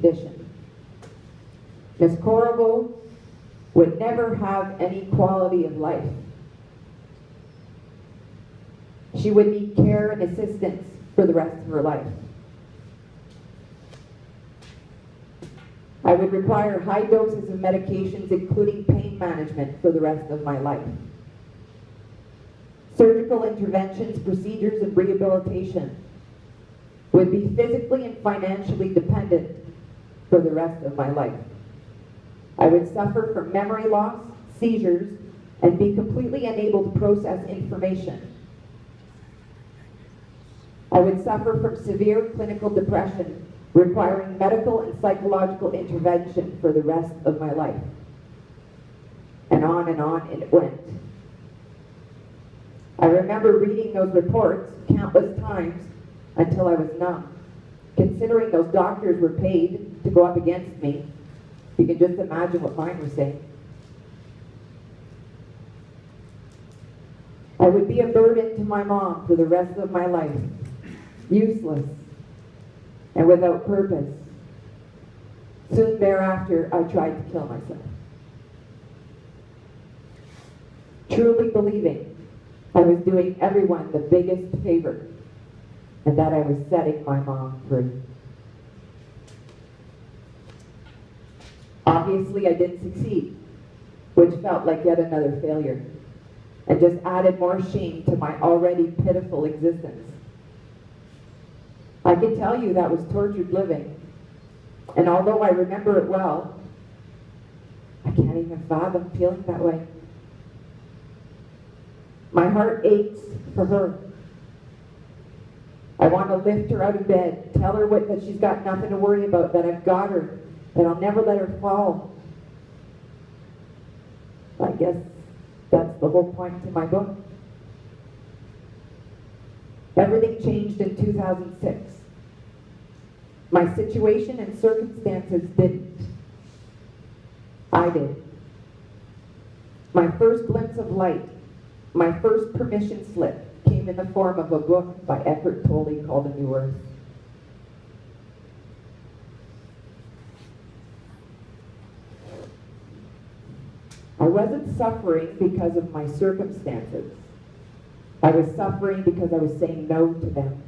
condition. Miss Corrigal would never have any quality of life. She would need care and assistance for the rest of her life. I would require high doses of medications, including pain management, for the rest of my life. Surgical interventions, procedures, and rehabilitation would be physically and financially dependent for the rest of my life. I would suffer from memory loss, seizures, and be completely unable to process information. I would suffer from severe clinical depression, requiring medical and psychological intervention for the rest of my life. And on it went. I remember reading those reports countless times until I was numb. Considering those doctors were paid to go up against me, you can just imagine what mine were saying. I would be a burden to my mom for the rest of my life, useless and without purpose. Soon thereafter, I tried to kill myself. Truly believing I was doing everyone the biggest favor and that I was setting my mom free. Obviously, I didn't succeed, which felt like yet another failure, and just added more shame to my already pitiful existence. I can tell you that was tortured living, and although I remember it well, I can't even fathom feeling that way. My heart aches for her. I want to lift her out of bed, tell her that she's got nothing to worry about, that I've got her, that I'll never let her fall. I guess that's the whole point to my book. Everything changed in 2006. My situation and circumstances didn't. I did. My first glimpse of light, my first permission slip, came in the form of a book by Eckhart Tolle called A New Earth. I wasn't suffering because of my circumstances. I was suffering because I was saying no to them.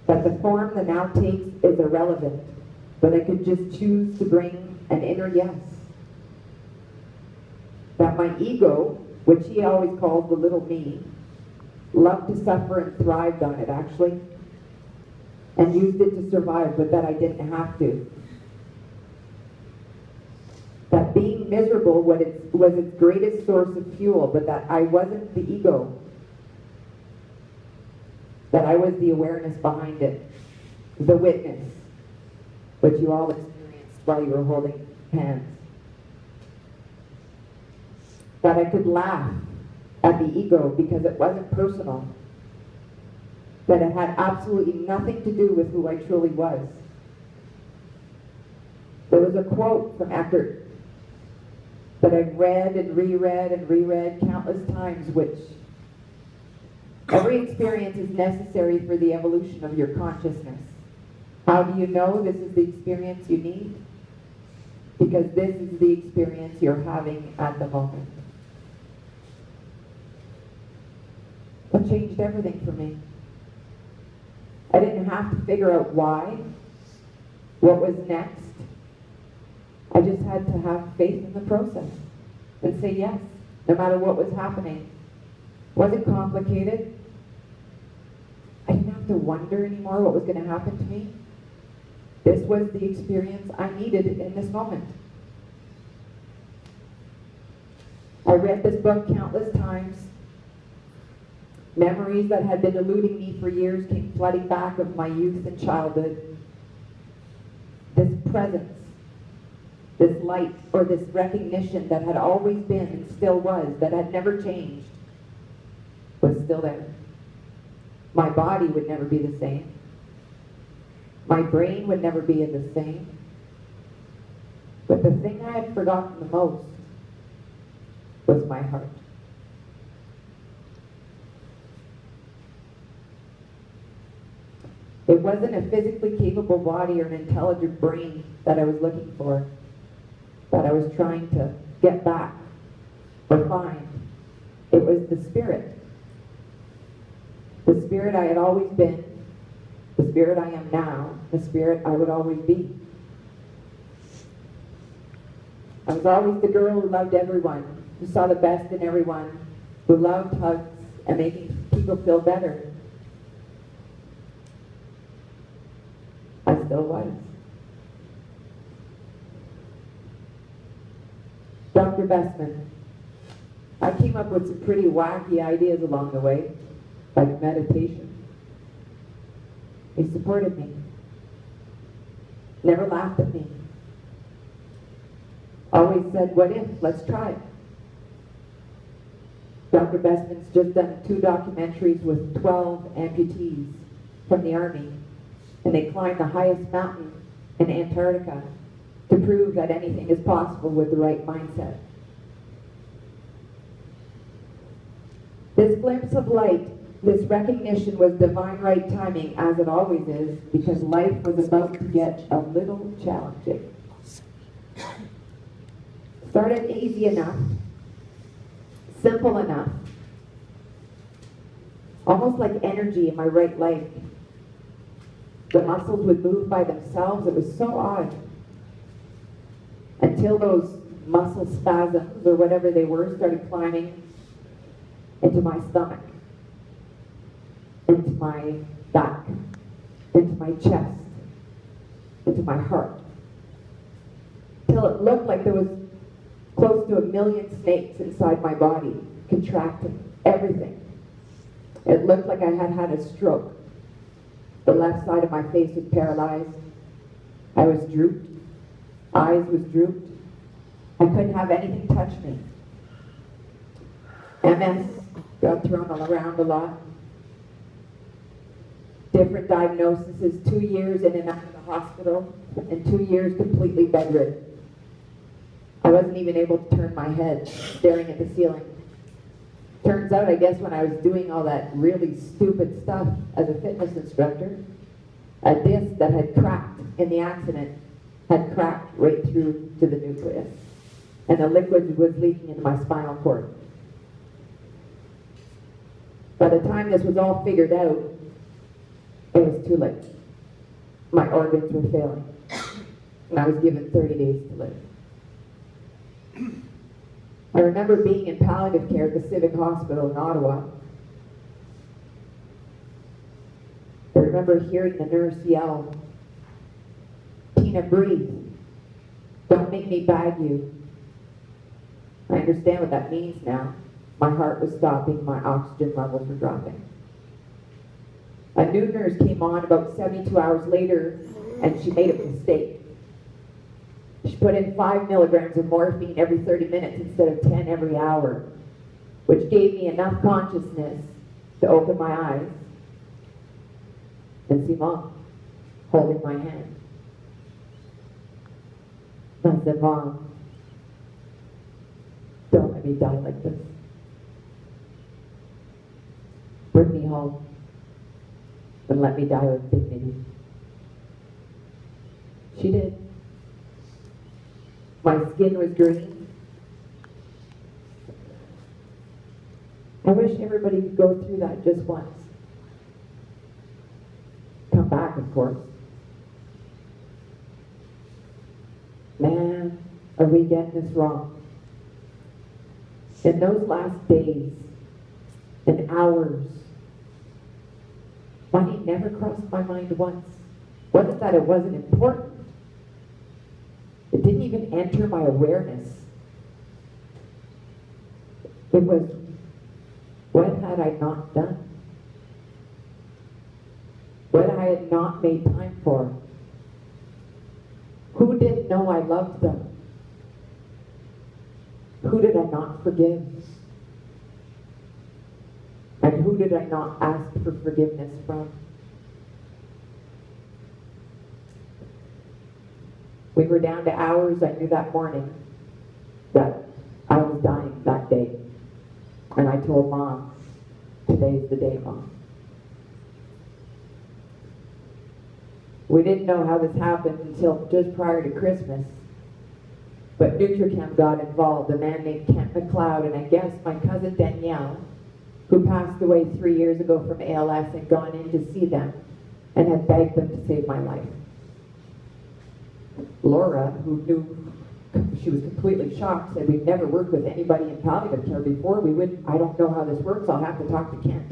That the form the now takes is irrelevant, but I could just choose to bring an inner yes. That my ego, which he always called the little me, loved to suffer and thrived on it actually, and used it to survive, but that I didn't have to. That being miserable was its greatest source of fuel, but that I wasn't the ego. That I was the awareness behind it, the witness, which you all experienced while you were holding hands. That I could laugh at the ego because it wasn't personal. That it had absolutely nothing to do with who I truly was. There was a quote from Eckhart that I've read and reread countless times, which every experience is necessary for the evolution of your consciousness. How do you know this is the experience you need? Because this is the experience you're having at the moment. It changed everything for me. I didn't have to figure out why, what was next. I just had to have faith in the process and say yes, no matter what was happening. It wasn't complicated. I didn't have to wonder anymore what was going to happen to me. This was the experience I needed in this moment. I read this book countless times. Memories that had been eluding me for years came flooding back of my youth and childhood. This presence, this light, or this recognition that had always been and still was, that had never changed, was still there. My body would never be the same. My brain would never be the same. But the thing I had forgotten the most was my heart. It wasn't a physically capable body or an intelligent brain that I was looking for, that I was trying to get back or find. It was the spirit. The spirit I had always been, the spirit I am now, the spirit I would always be. I was always the girl who loved everyone, who saw the best in everyone, who loved hugs and making people feel better. I still was. Dr. Bestman, I came up with some pretty wacky ideas along the way, like meditation. He supported me, never laughed at me, always said, what if, let's try it. Dr. Bestman's just done 2 documentaries with 12 amputees from the Army, and they climbed the highest mountain in Antarctica to prove that anything is possible with the right mindset. This glimpse of light, this recognition was divine right timing, as it always is, because life was about to get a little challenging. Started easy enough, simple enough, almost like energy in my right leg. The muscles would move by themselves. It was so odd. Until those muscle spasms, or whatever they were, started climbing into my stomach, into my back, into my chest, into my heart. Till it looked like there was close to 1 million snakes inside my body, contracting everything. It looked like I had had a stroke. The left side of my face was paralyzed. I was drooped. Eyes was drooped. I couldn't have anything touch me. MS got thrown around a lot. Different diagnoses, 2 years in and out of the hospital, and 2 years completely bedridden. I wasn't even able to turn my head, staring at the ceiling. Turns out, I guess, when I was doing all that really stupid stuff as a fitness instructor, a disc that had cracked in the accident had cracked right through to the nucleus, and the liquid was leaking into my spinal cord. By the time this was all figured out, it was too late. My organs were failing, and I was given 30 days to live. I remember being in palliative care at the Civic Hospital in Ottawa. I remember hearing the nurse yell, "Tina, breathe. Don't make me bag you." I understand what that means now. My heart was stopping, my oxygen levels were dropping. A new nurse came on about 72 hours later, and she made a mistake. She put in 5 milligrams of morphine every 30 minutes instead of 10 every hour, which gave me enough consciousness to open my eyes and see Mom holding my hand. I said, "Mom, don't let me die like this. Bring me home and let me die with dignity." She did. My skin was green. I wish everybody could go through that just once. Come back, of course. Man, are we getting this wrong? In those last days and hours, money never crossed my mind once. Wasn't that it wasn't important. It didn't even enter my awareness. It was, what had I not done? What I had not made time for? Who didn't know I loved them? Who did I not forgive? And who did I not ask for forgiveness from? We were down to hours. I knew that morning that I was dying that day. And I told Mom, "Today's the day, Mom." We didn't know how this happened until just prior to Christmas. But Nutrichem got involved, a man named Kent McLeod, and I guess my cousin Danielle, who passed away 3 years ago from ALS, had gone in to see them and had begged them to save my life. Laura, who knew, she was completely shocked, said, "We've never worked with anybody in palliative care before. I don't know how this works. I'll have to talk to Kent."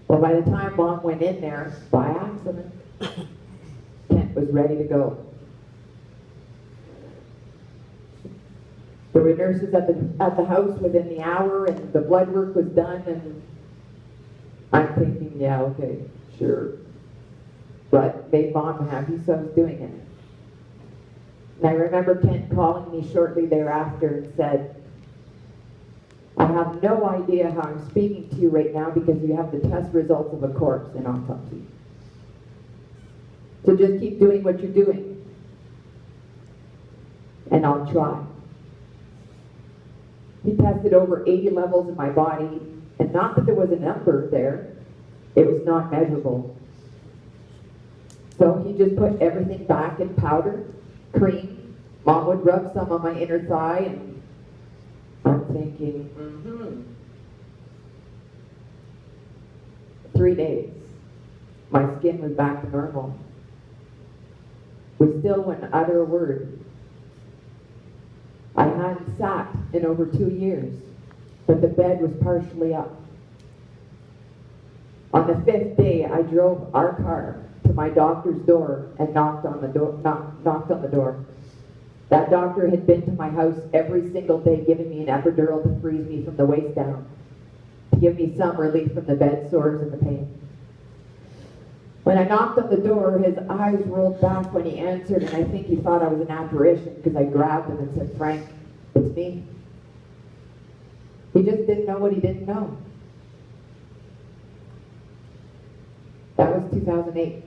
Well, by the time Mom went in there, by accident, Kent was ready to go. There were nurses at the house within the hour, and the blood work was done, and I'm thinking, yeah, okay, sure. But made Mom happy, so I was doing it. And I remember Kent calling me shortly thereafter and said, "I have no idea how I'm speaking to you right now because you have the test results of a corpse in autopsy. So just keep doing what you're doing, and I'll try." He tested over 80 levels in my body, and not that there was a number there, it was not measurable. So he just put everything back in powder, cream. Mom would rub some on my inner thigh, and I'm thinking, 3 days, my skin was back to normal. We still wouldn't utter a word. I hadn't sat in over 2 years, but the bed was partially up. On the 5th day, I drove our car to my doctor's door and knocked on the door. That doctor had been to my house every single day, giving me an epidural to freeze me from the waist down, to give me some relief from the bed sores and the pain. When I knocked on the door, his eyes rolled back when he answered, and I think he thought I was an apparition because I grabbed him and said, "Frank, it's me." He just didn't know what he didn't know. That was 2008.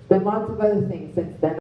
There's been lots of other things since then.